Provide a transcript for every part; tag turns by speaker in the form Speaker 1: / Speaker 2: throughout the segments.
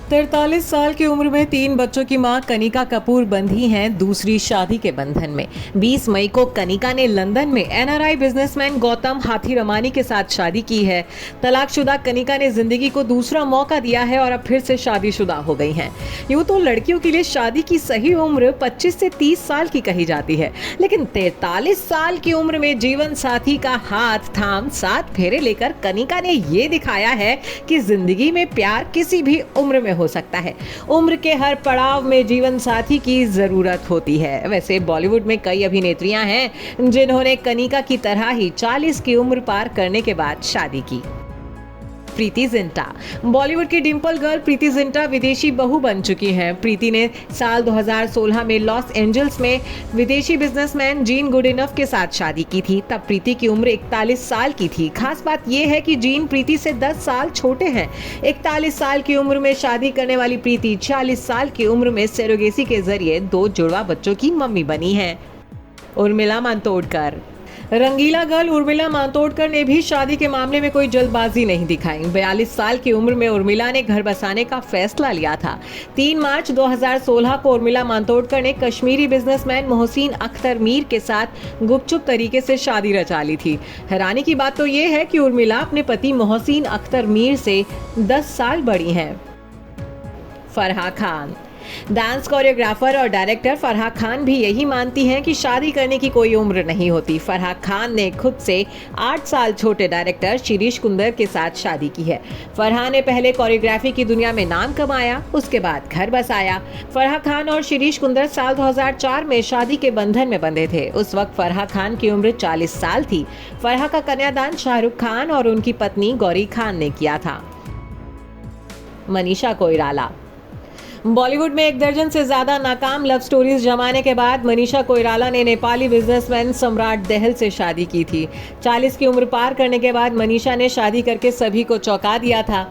Speaker 1: 43 साल की उम्र में 3 बच्चों की मां कनिका कपूर बंधी हैं दूसरी शादी के बंधन में। 20 मई को कनिका ने लंदन में एनआरआई बिजनेसमैन गौतम हाथीरमानी के साथ शादी की है। तलाकशुदा कनिका ने जिंदगी को दूसरा मौका दिया है और अब फिर से शादीशुदा हो गई हैं। यूं तो लड़कियों के लिए शादी की सही उम्र 25 से 30 साल की कही जाती है, लेकिन 43 साल की उम्र में जीवन साथी का हाथ थाम 7 फेरे लेकर कनिका ने ये दिखाया है कि जिंदगी में प्यार किसी भी उम्र में हो सकता है। उम्र के हर पड़ाव में जीवन साथी की जरूरत होती है। वैसे बॉलीवुड में कई अभिनेत्रियां हैं जिन्होंने कनिका की तरह ही 40 की उम्र पार करने के बाद शादी की। प्रीति जिंटा। बॉलीवुड की डिंपल गर्ल प्रीति जिंटा विदेशी बहू बन चुकी हैं। प्रीति ने साल 2016 में लॉस एंजल्स में विदेशी बिजनेसमैन जीन गुडइनफ के साथ शादी की थी। तब प्रीति की उम्र 41 साल की थी। खास बात यह है कि जीन प्रीति से 10 साल छोटे हैं। 41 साल की उम्र में शादी करने वाली प्रीति 40 साल की उम्र में सरोगेसी के जरिए 2 जुड़वा बच्चों की मम्मी बनी है। उर्मिला मातोंडकर। रंगीला गर्ल उर्मिला मातोंडकर ने भी शादी के मामले में कोई जल्दबाजी नहीं दिखाई। 42 साल की उम्र में उर्मिला ने घर बसाने का फैसला लिया था। 3 मार्च 2016 को उर्मिला मातोंडकर ने कश्मीरी बिजनेसमैन मोहसिन अख्तर मीर के साथ गुपचुप तरीके से शादी रचा ली थी। हैरानी की बात तो ये है कि उर्मिला अपने पति मोहसिन अख्तर मीर से 10 साल बड़ी हैं। फराह खान। डांस कोरियोग्राफर और डायरेक्टर फराह खान भी यही मानती हैं कि शादी करने की कोई उम्र नहीं होती। फराह खान ने खुद से 8 साल छोटे डायरेक्टर शिरीष कुंदर के साथ शादी की है। फराह ने पहले कोरियोग्राफी की दुनिया में नाम कमाया, उसके बाद घर बसाया। फराह खान और शिरीष कुंदर साल 2004 में शादी के बंधन में बंधे थे। उस वक्त फराह खान की उम्र 40 साल थी। फराह का कन्यादान शाहरुख खान और उनकी पत्नी गौरी खान ने किया था। मनीषा कोइराला। बॉलीवुड में 1 दर्जन से ज्यादा नाकाम लव स्टोरीज जमाने के बाद मनीषा कोइराला ने नेपाली बिजनेसमैन सम्राट दहल से शादी की थी। 40 की उम्र पार करने के बाद मनीषा ने शादी करके सभी को चौंका दिया था।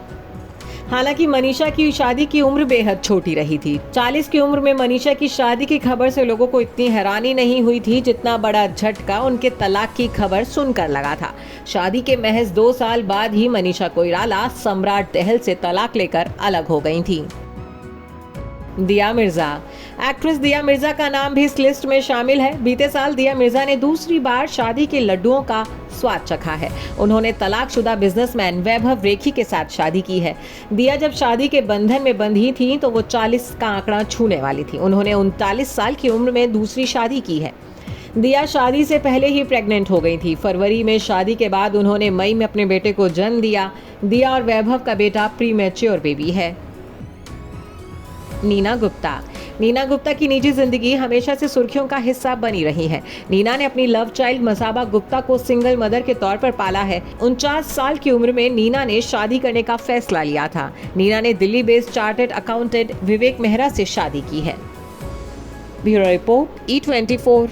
Speaker 1: हालांकि मनीषा की शादी की उम्र बेहद छोटी रही थी। 40 की उम्र में मनीषा की शादी की खबर से लोगों को इतनी हैरानी नहीं हुई थी जितना बड़ा झटका उनके तलाक की खबर सुनकर लगा था। शादी के महज 2 साल बाद ही मनीषा कोइराला सम्राट दहल से तलाक लेकर अलग हो गई थी। दिया मिर्जा। एक्ट्रेस दिया मिर्जा का नाम भी इस लिस्ट में शामिल है। बीते साल दिया मिर्जा ने दूसरी बार शादी के लड्डुओं का स्वाद चखा है। उन्होंने तलाकशुदा बिजनेसमैन वैभव रेखी के साथ शादी की है। दिया जब शादी के बंधन में बंधी थी तो वो 40 का आंकड़ा छूने वाली थी। उन्होंने 39 साल की उम्र में दूसरी शादी की है। दिया शादी से पहले ही प्रेग्नेंट हो गई थी। फरवरी में शादी के बाद उन्होंने मई में अपने बेटे को जन्म दिया। दिया और वैभव का बेटा प्रीमैच्योर बेबी है। नीना गुप्ता। नीना गुप्ता की निजी जिंदगी हमेशा से सुर्खियों का हिस्सा बनी रही है। नीना ने अपनी लव चाइल्ड मसाबा गुप्ता को सिंगल मदर के तौर पर पाला है। 49 साल की उम्र में नीना ने शादी करने का फैसला लिया था। नीना ने दिल्ली बेस्ड चार्टर्ड अकाउंटेंट विवेक मेहरा से शादी की है। Bureau report E24।